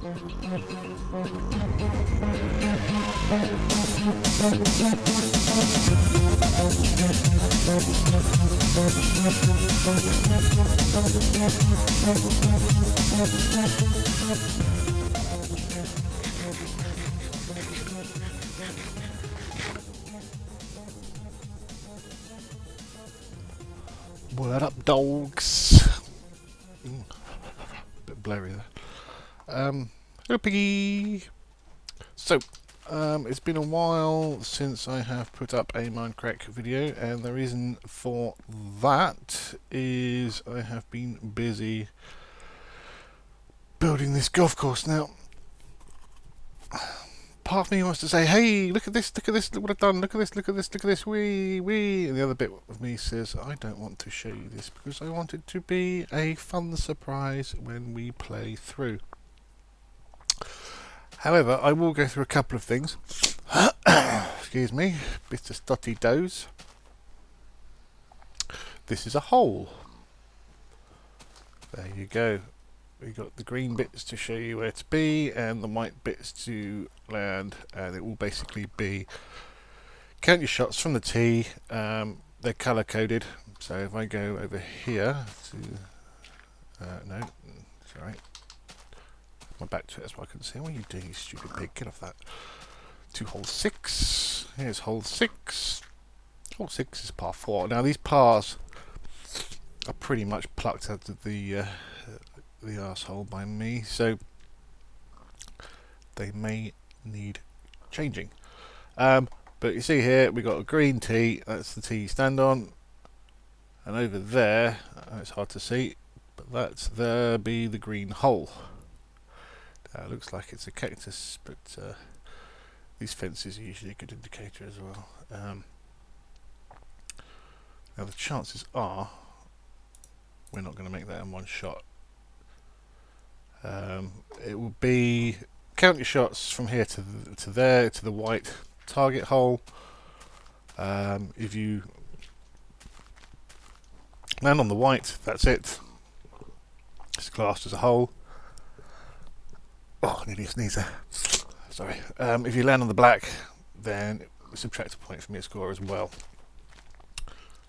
Word up, dogs. Bit blurry there. Hello, Piggy. So, it's been a while since I have put up a Mindcrack video, and the reason for that is I have been busy building this golf course. Now, part of me wants to say, hey, look at this, look what I've done, look at this, wee. And the other bit of me says, I don't want to show you this because I want it to be a fun surprise when we play through. However, I will go through a couple of things. Excuse me, bit of stotty doze. This is a hole. There you go. We've got the green bits to show you where to be and the white bits to land, and it will basically be count your shots from the tee. They're colour coded, so if I go over here to no, sorry, my back to it, that's why I couldn't see. What are you doing, you stupid pig? Get off that. To hole 6. Here's hole 6. Hole 6 is par 4. Now these pars are pretty much plucked out of the arsehole by me, so they may need changing. But you see here we got a green tee, that's the tee you stand on, and over there, it's hard to see, but that's there be the green hole. It looks like it's a cactus, but these fences are usually a good indicator as well. Now the chances are we're not going to make that in one shot. It will be count your shots from here to there to the white target hole. If you land on the white, that's it. It's classed as a hole. Oh, I nearly sneezed there. Sorry. If you land on the black, then subtract a point from your score as well.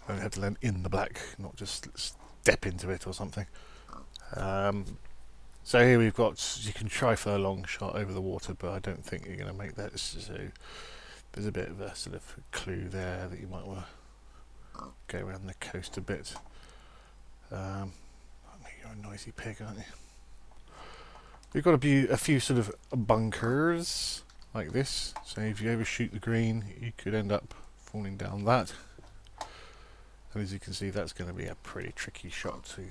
I have to land in the black, not just step into it or something. So here we've got, you can try for a long shot over the water, but I don't think you're going to make that. So there's a bit of a sort of clue there that you might want to go around the coast a bit. I mean, you're a noisy pig, aren't you? We've got a few sort of bunkers like this. So if you overshoot the green, you could end up falling down that. And as you can see, that's going to be a pretty tricky shot to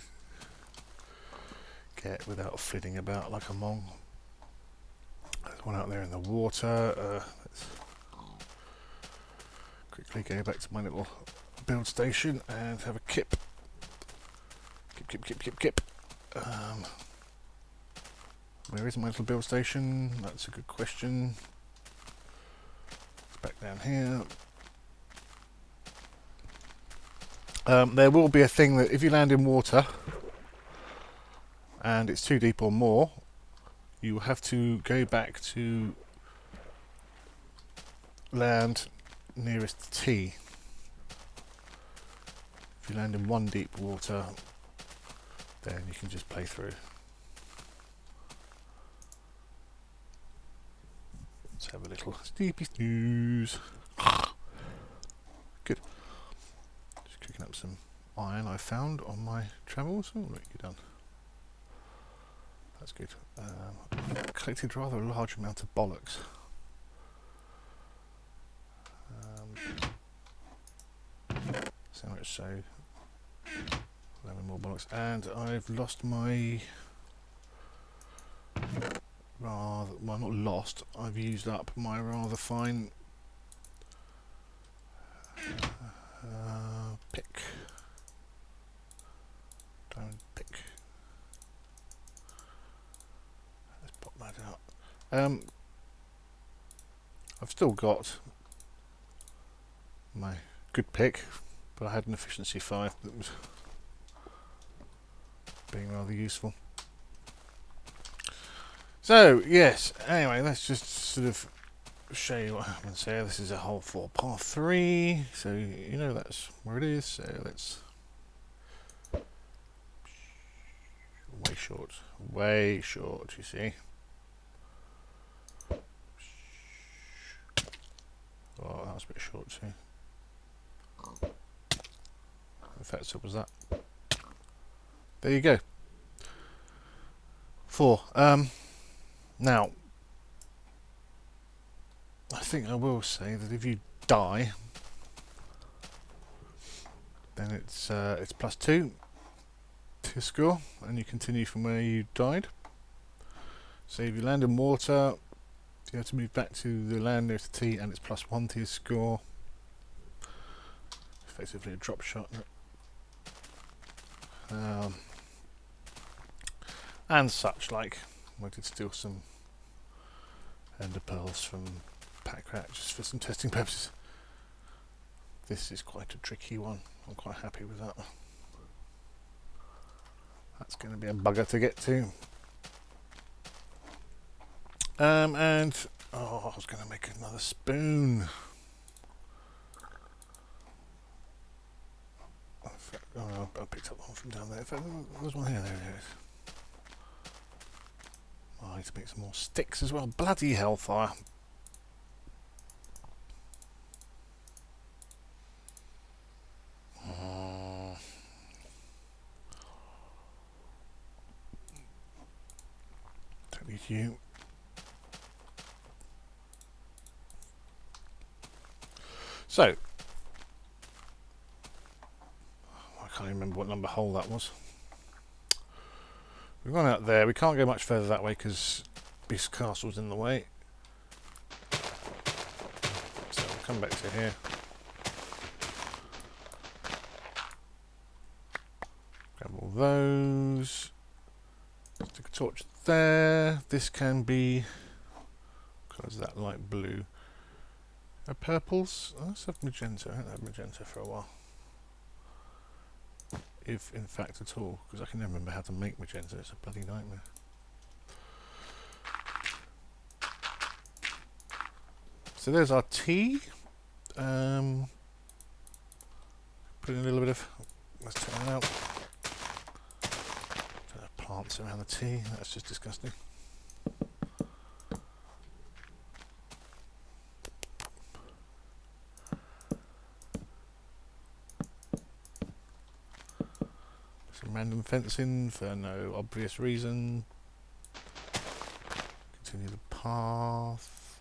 get without flitting about like a mong. There's one out there in the water. Let's quickly go back to my little build station and have a kip. Kip. Where is my little build station? That's a good question. It's back down here. There will be a thing that if you land in water and it's too deep or more, you will have to go back to land nearest the tee. If you land in 1 deep water, then you can just play through. Let's have a little steepy snooze. Good. Just cooking up some iron I found on my travels. Oh, look, you're done. That's good. I've collected rather a large amount of bollocks. So much so, 11 more bollocks, and I've lost my rather, well, not lost, I've used up my rather fine pick, diamond pick. Let's pop that out. I've still got my good pick, but I had an efficiency 5 that was being rather useful. So yes, anyway, let's just sort of show you what happens here. This is a hole for par 3, so you know that's where it is. So let's way short. You see. Oh, that was a bit short too. In fact, so was that. There you go. 4. Now, I think I will say that if you die, then it's +2 to your score, and you continue from where you died. So if you land in water, you have to move back to the land near the tee, and it's +1 to your score. Effectively a drop shot. And such like. I did steal some ender pearls from Packrat just for some testing purposes. This is quite a tricky one. I'm quite happy with that. That's going to be a bugger to get to. And oh, I was going to make another spoon. Oh, I picked up one from down there. There's one here. There it is. Oh, I need to make some more sticks as well. Bloody hellfire. Don't need you. So, I can't even remember what number hole that was. We've gone out there. We can't go much further that way because Beast Castle's in the way. So we'll come back to here. Grab all those. Stick a torch there. This can be, because that light blue. Purples. Oh, let's have magenta. I haven't had magenta for a while. If in fact at all, because I can never remember how to make magenta. It's a bloody nightmare. So there's our tea. Put in a little bit of. Let's turn it out. Plants around the tea. That's just disgusting. Some random fencing for no obvious reason. Continue the path.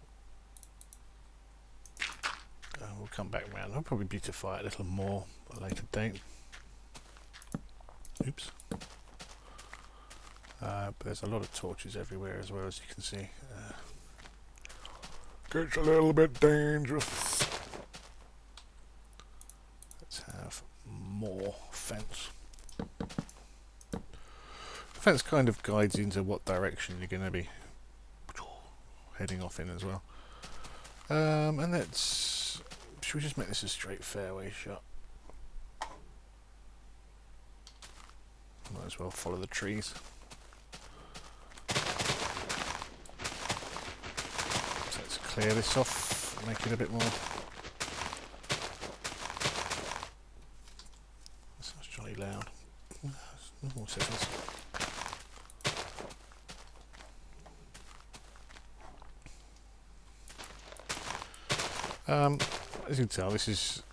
We'll come back round. I'll probably beautify it a little more at a later date. Oops. But there's a lot of torches everywhere as well, as you can see. Gets a little bit dangerous. Let's have more fence. The fence kind of guides you into what direction you're going to be heading off in as well. And let's... should we just make this a straight fairway shot? Might as well follow the trees. So let's clear this off, make it a bit more. That sounds jolly loud. No more seconds. As you can tell, this is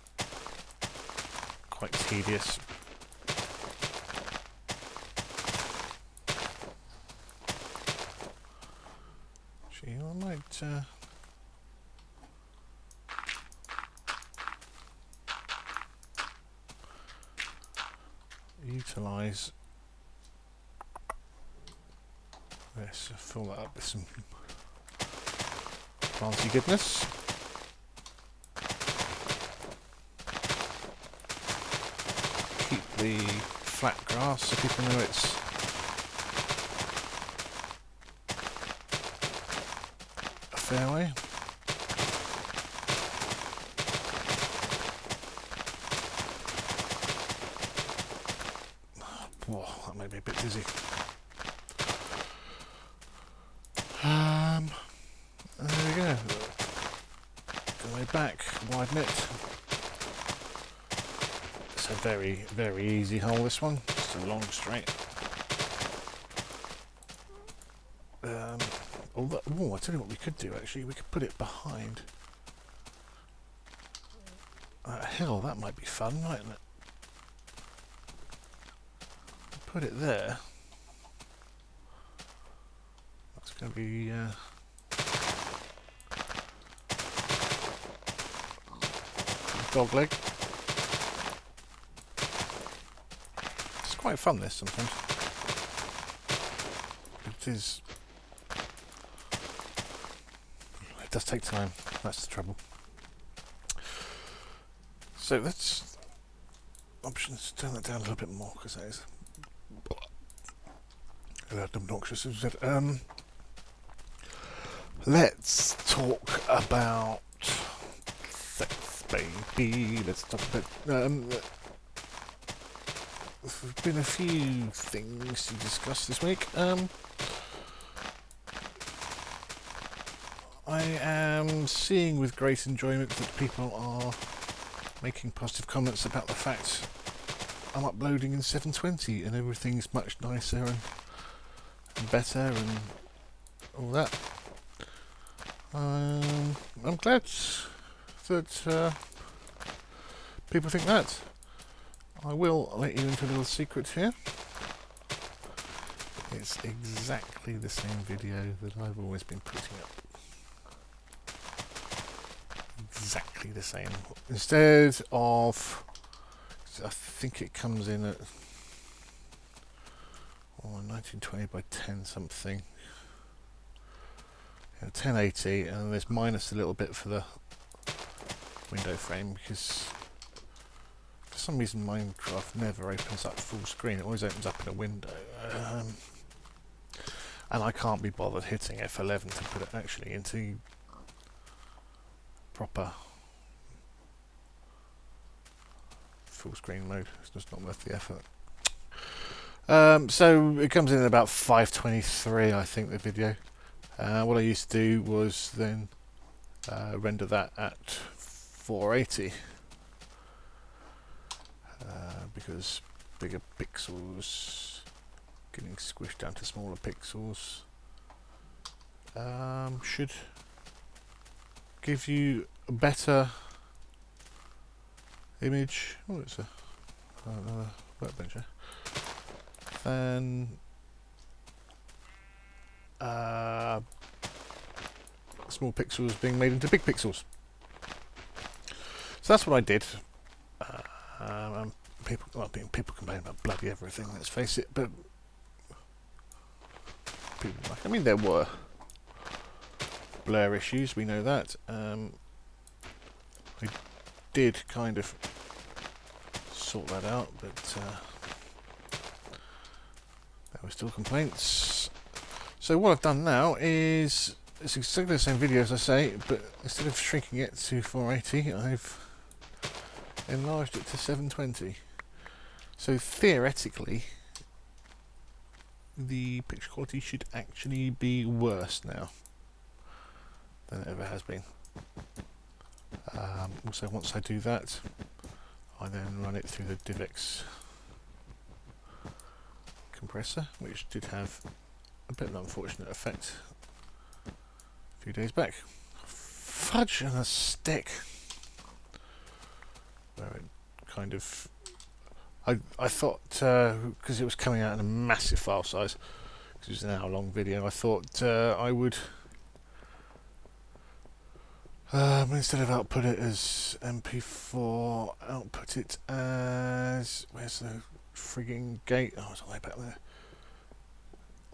quite tedious. Actually, I might utilise this, fill that up with some planty goodness. Keep the flat grass so people know it's a fairway. Whoa, that made me a bit dizzy. There we go. Go way back, widen it. It's a very, very easy hole, this one. Just a long straight. Oh, I tell you what we could do actually. We could put it behind that hill. That might be fun, mightn't it? Put it there. That's going to be dog leg. It's quite fun, this, sometimes. It is. It does take time. That's the trouble. So let's options. Turn that down a little bit more because that is obnoxious. Let's talk about sex, baby. Let's talk about. There's been a few things to discuss this week. I am seeing with great enjoyment that people are making positive comments about the fact I'm uploading in 720 and everything's much nicer and better and all that. I'm glad that people think that. I will let you into a little secret here. It's exactly the same video that I've always been putting up. Exactly the same. Instead of, I think it comes in at 1920 by 10 something. 1080, and there's minus a little bit for the window frame because for some reason Minecraft never opens up full screen. It always opens up in a window, and I can't be bothered hitting F11 to put it actually into proper full screen mode. It's just not worth the effort. So it comes in at about 523, I think, the video. What I used to do was then render that at 480 because bigger pixels getting squished down to smaller pixels should give you a better image. Oh, it's another workbench here. Than small pixels being made into big pixels. So that's what I did. People complain about bloody everything, let's face it, but people, I mean, there were blur issues, we know that. I did kind of sort that out, but there were still complaints. So what I've done now is, it's exactly the same video as I say, but instead of shrinking it to 480, I've enlarged it to 720. So theoretically, the picture quality should actually be worse now than it ever has been. Also, once I do that, I then run it through the DivX compressor, which did have a bit of an unfortunate effect a few days back. Fudge and a stick. Where it kind of, I thought, because it was coming out in a massive file size, because it was an hour-long video, I thought I would, instead of output it as MP4, output it as, where's the frigging gate? Oh, it's all the way back there.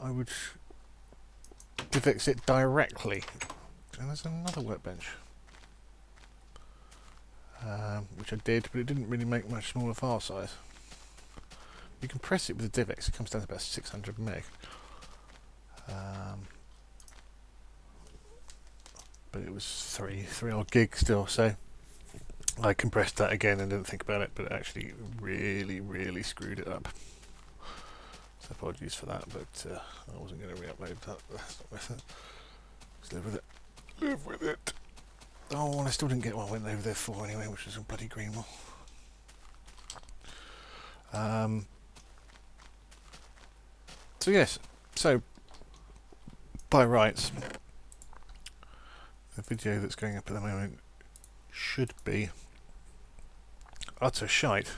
I would DivX it directly. And there's another workbench. Which I did, but it didn't really make much smaller file size. You can press it with the DivX, it comes down to about 600 meg. But it was 3 odd gigs still, so I compressed that again and didn't think about it, but it actually really screwed it up. So apologies for that, but I wasn't going to re-upload that. That's not worth it. Just live with it. Live with it. Oh, and I still didn't get what I went over there for anyway, which was a bloody green one. So yes, so by rights, the video that's going up at the moment should be utter shite,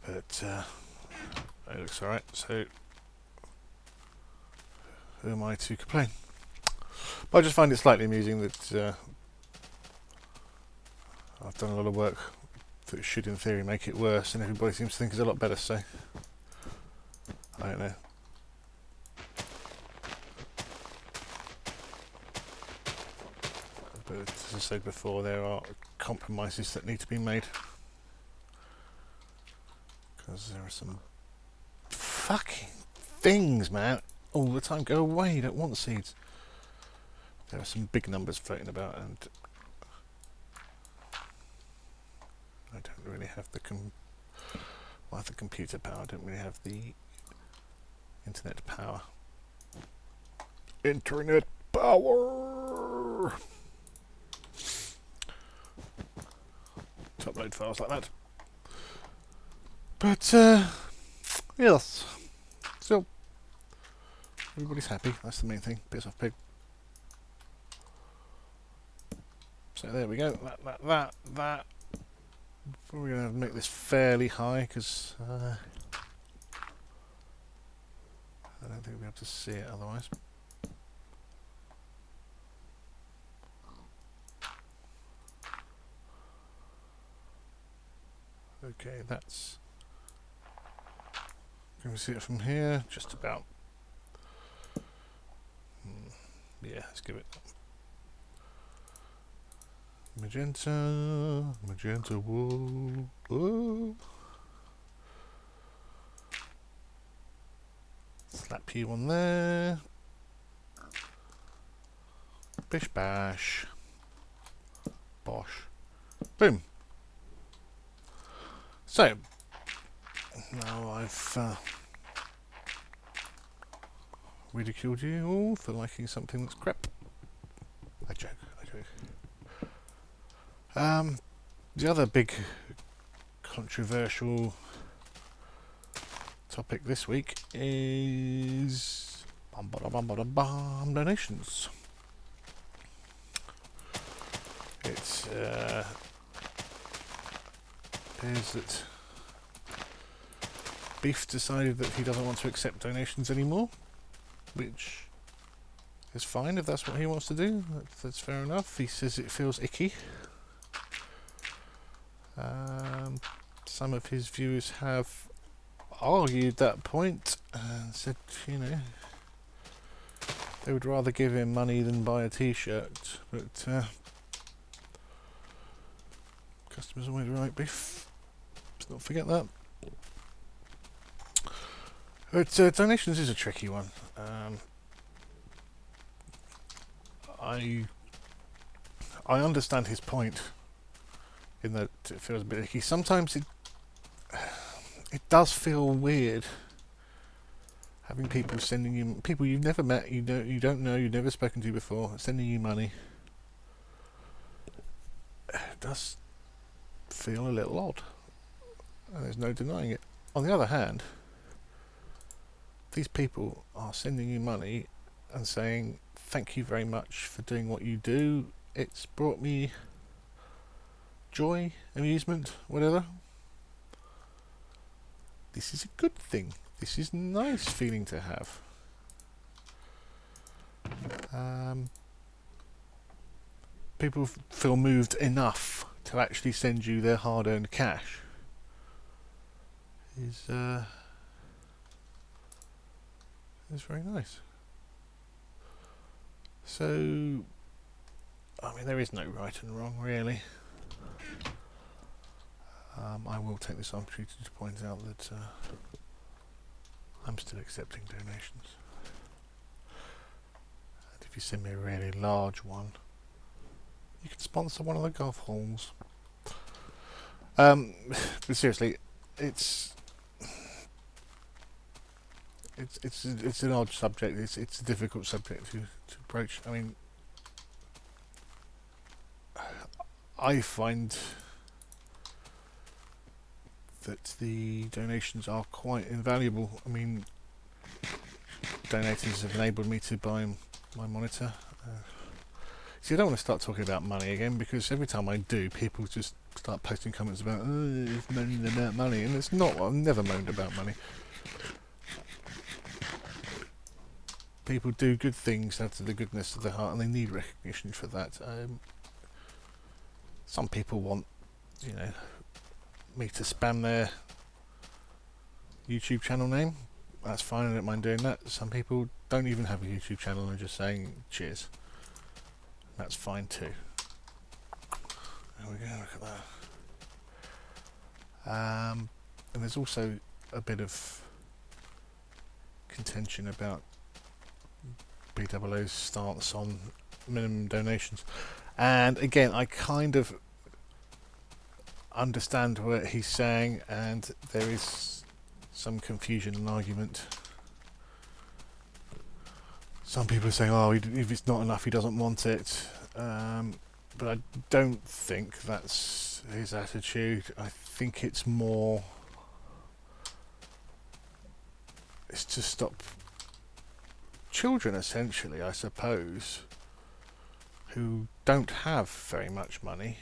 but it looks alright, so who am I to complain? But I just find it slightly amusing that I've done a lot of work that should in theory make it worse, and everybody seems to think it's a lot better, so I don't know. But as I said before, there are compromises that need to be made, because there are some fucking things, man, all the time. Go away, you don't want seeds. There are some big numbers floating about, and I don't really have the I have the computer power, I don't really have the internet power. Internet power! To upload files like that. But, yes. So, everybody's happy, that's the main thing. Piss off, pig. So there we go, that. We're going to make this fairly high, because I don't think we'll be able to see it otherwise. Okay, that's... Can we see it from here? Just about. Yeah, let's give it magenta, magenta, whoa, whoa. Slap you on there. Bish bash. Bosh. Boom. So, now I've ridiculed you all for liking something that's crap. I joke, I joke. The other big controversial topic this week is donations. It appears that Beef decided that he doesn't want to accept donations anymore, which is fine if that's what he wants to do. That's fair enough. He says it feels icky. Some of his viewers have argued that point and said, you know, they would rather give him money than buy a t-shirt, but customers always right, Beef. Let's not forget that. But donations is a tricky one. I understand his point in that it feels a bit icky. Sometimes it does feel weird having people sending you, people you've never met, you don't know, you've never spoken to before, sending you money. It does feel a little odd, and there's no denying it. On the other hand, these people are sending you money and saying thank you very much for doing what you do. It's brought me joy, amusement, whatever. This is a good thing. This is a nice feeling to have. People feel moved enough to actually send you their hard-earned cash. Is very nice. So, I mean, there is no right and wrong, really. I will take this opportunity to point out that I'm still accepting donations. And if you send me a really large one, you can sponsor one of the golf holes. But seriously, it's it's an odd subject. It's a difficult subject to approach. I mean, I find that the donations are quite invaluable. I mean, donators have enabled me to buy my monitor. See, I don't want to start talking about money again, because every time I do, people just start posting comments about, oh, it's moaning about money, and it's not. I've never moaned about money. People do good things out of the goodness of their heart, and they need recognition for that. Some people want, you know, me to spam their YouTube channel name. That's fine, I don't mind doing that. Some people don't even have a YouTube channel and are just saying cheers. That's fine too. There we go, look at that. And there's also a bit of contention about BOO's stance on minimum donations. And again, I kind of understand what he's saying, and there is some confusion and argument. Some people are saying, oh, if it's not enough, he doesn't want it. But I don't think that's his attitude. I think it's more, it's to stop children, essentially, I suppose, who don't have very much money.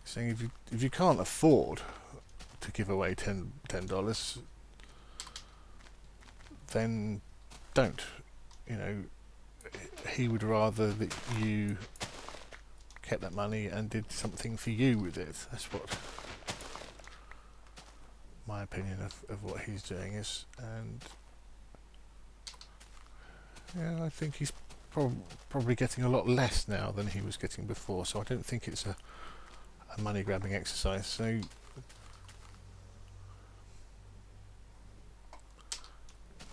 Saying if you can't afford to give away $10, then don't. You know, he would rather that you kept that money and did something for you with it. That's what my opinion of what he's doing is. And yeah, I think he's probably getting a lot less now than he was getting before, so I don't think it's a money grabbing exercise. So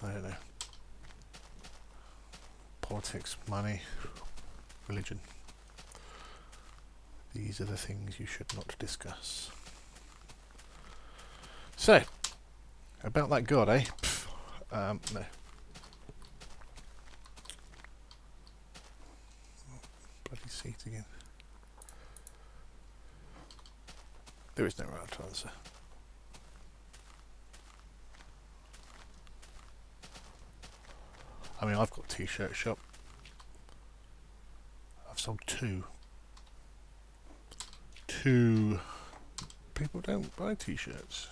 I don't know. Politics, money, religion. These are the things you should not discuss. So, about that God, eh? No. Bloody seat again. There is no right answer. I mean, I've got a t-shirt shop. I've sold two. People don't buy t-shirts.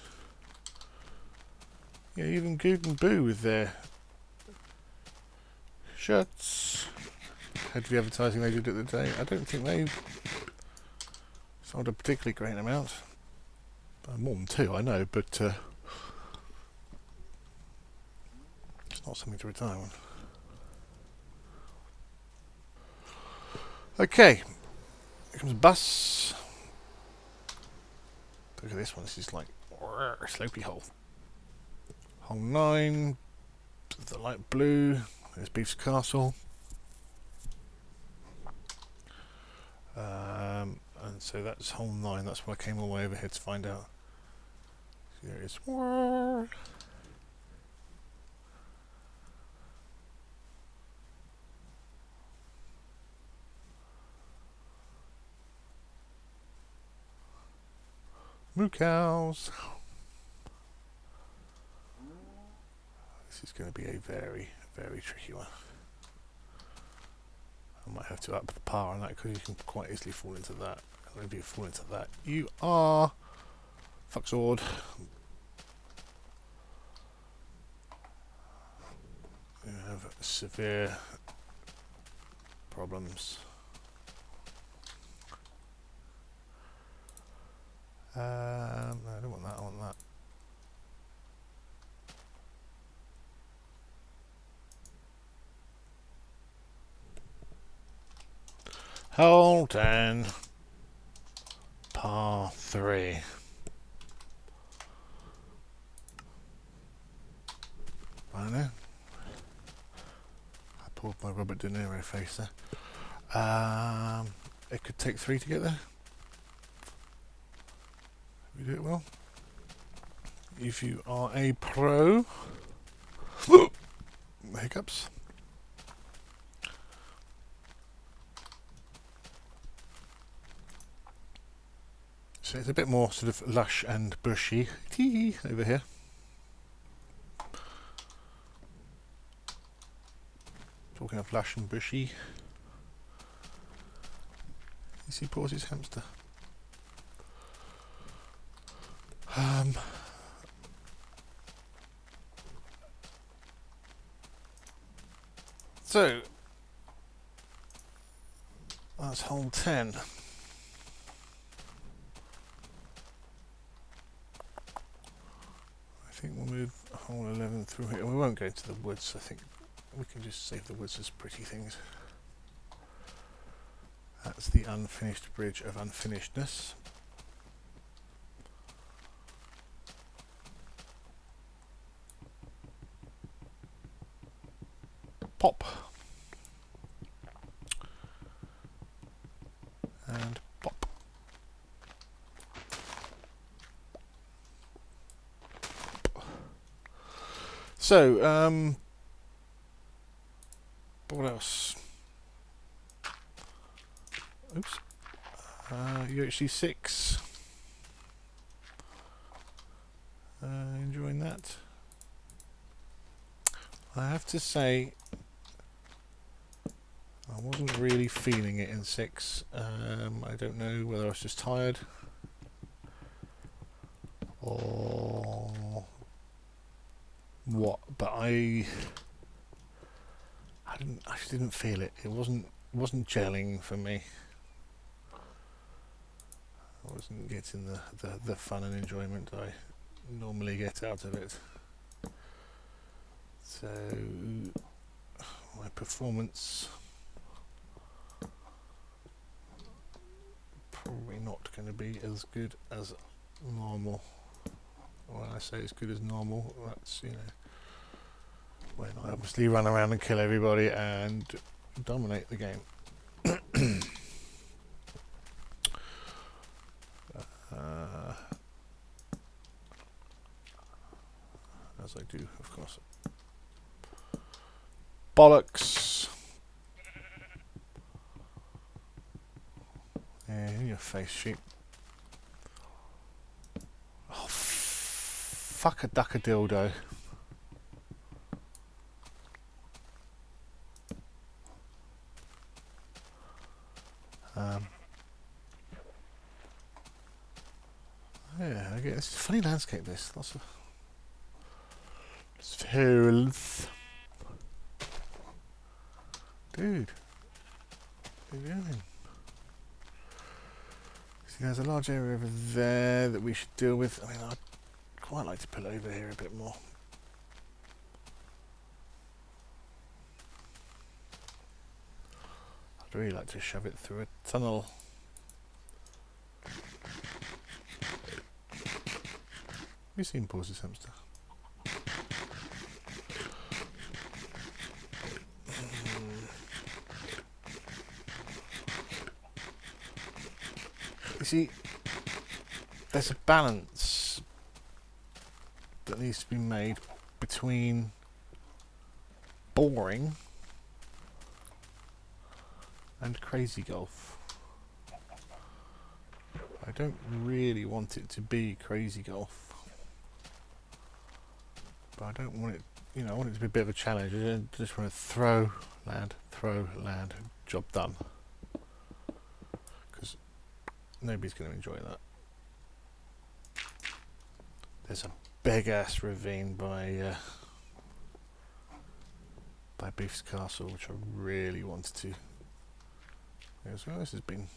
Yeah, even Good and Boo with their shirts. Had the advertising they did at the day. I don't think they sold a particularly great amount. More than two, I know, but it's not something to retire on. Okay, here comes a bus. Look at this one, this is like a slopey hole. Hole 9, the light blue, there's Beef's Castle. And so that's hole 9, that's what I came all the way over here to find out. So there it is. Moo cows. This is going to be a very, very tricky one. I might have to up the power on that because you can quite easily fall into that. And if you fall into that, you are fuck sword. You have severe problems. No, I don't want that, I want that. Hole 10, par 3. I don't know. I pulled my Robert De Niro face there. It could take 3 to get there. We do it well. if you are a pro. Hiccups. So it's a bit more sort of lush and bushy over here. Talking of lush and bushy, you see Pause's hamster. So that's hole 10. I think we'll move hole 11 through here. We won't go to the woods. I think we can just save the woods as pretty things. That's the unfinished bridge of unfinishedness. Pop. And pop. So, what else? Oops. UHC6. Enjoying that. I have to say, I wasn't really feeling it in 6. I don't know whether I was just tired or what, but I actually didn't feel it. It wasn't gelling for me. I wasn't getting the fun and enjoyment I normally get out of it. So my performance probably not going to be as good as normal. When I say as good as normal, that's, you know, when I obviously run around and kill everybody and dominate the game. As I do, of course. Bollocks! Yeah, in your face, sheep. Oh, fuck a duck a dildo. Yeah, I get it's a funny landscape. This lots of hills. Dude, what are you doing? See, there's a large area over there that we should deal with. I mean, I'd quite like to pull over here a bit more. I'd really like to shove it through a tunnel. Have you seen Pause's hamster? You see, there's a balance that needs to be made between boring and crazy golf. I don't really want it to be crazy golf, but I don't want it, you know, I want it to be a bit of a challenge. I just want to throw, land, job done. Because nobody's going to enjoy that. There's a big ass ravine by Beef's Castle, which I really wanted to. As well, this has been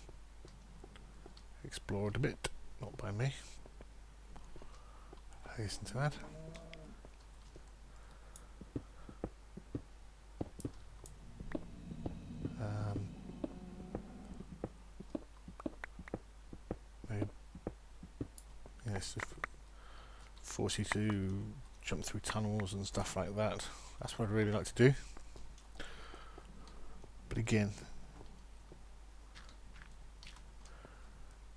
explored a bit, not by me. Hasten to add. Maybe, yes, force you to jump through tunnels and stuff like that. That's what I'd really like to do. But again,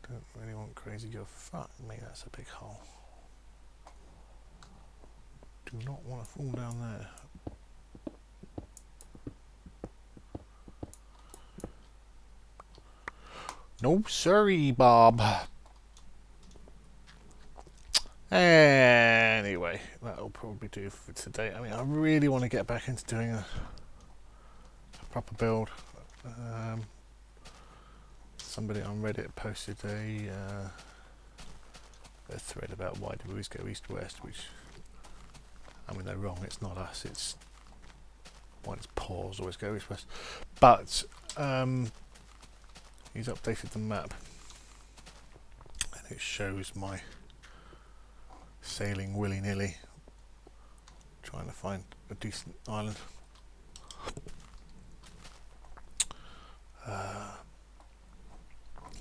don't really want crazy go. Fuck me, that's a big hole. Do not want to fall down there. No, sorry, Bob. Anyway, that'll probably do for today. I mean, I really want to get back into doing a proper build. Somebody on Reddit posted a thread about why do we always go east-west, which, I mean, they're wrong. It's not us. It's why does paws always go east-west? But he's updated the map, and it shows my sailing willy-nilly, trying to find a decent island.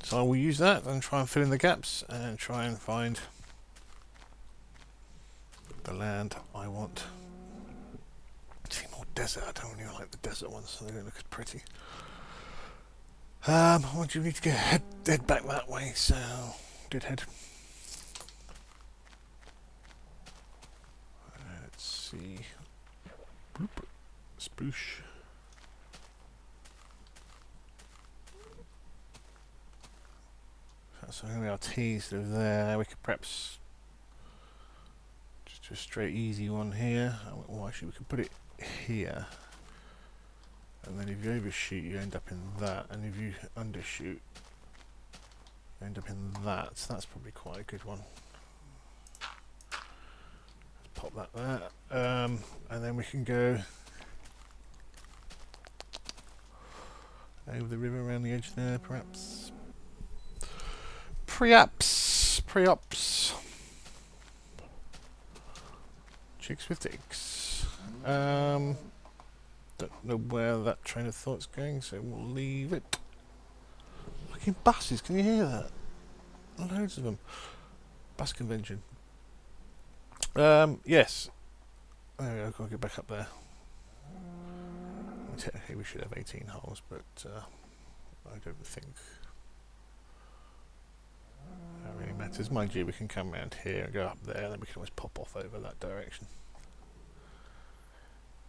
So I will use that and try and fill in the gaps and try and find the land I want. See more desert. I don't really like the desert ones, so they don't look as pretty. What do you need to get head back that way? So did head. Let's see. Bloop. Spoosh. So I'm going to be our T's live there. We could perhaps just do a straight easy one here. Well, actually we could put it here. And then if you overshoot, you end up in that. And if you undershoot, you end up in that. So that's probably quite a good one. Let's pop that there. And then we can go over the river around the edge there, perhaps. Pre-ops. Chicks with dicks. Don't know where that train of thought's going, so we'll leave it. Fucking buses, can you hear that? Loads of them. Bus convention. Yes. There we go, gotta get back up there. Technically we should have 18 holes, but I don't think that really matters. Mind you, we can come around here and go up there, and then we can always pop off over that direction.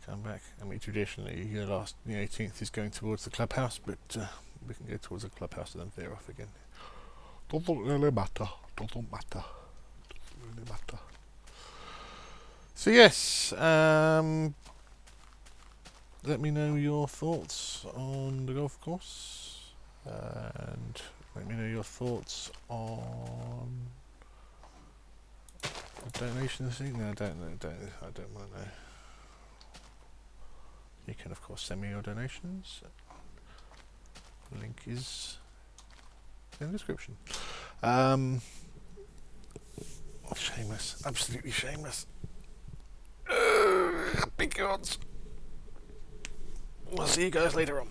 Come back. I mean, traditionally, the 18th is going towards the clubhouse, but we can go towards the clubhouse and then veer off again. Doesn't really matter. So yes, let me know your thoughts on the golf course, and let me know your thoughts on the donations thing. No, I don't want to know. You can of course send me your donations. The link is in the description. Shameless, absolutely shameless. Big gods. We'll see you guys later on.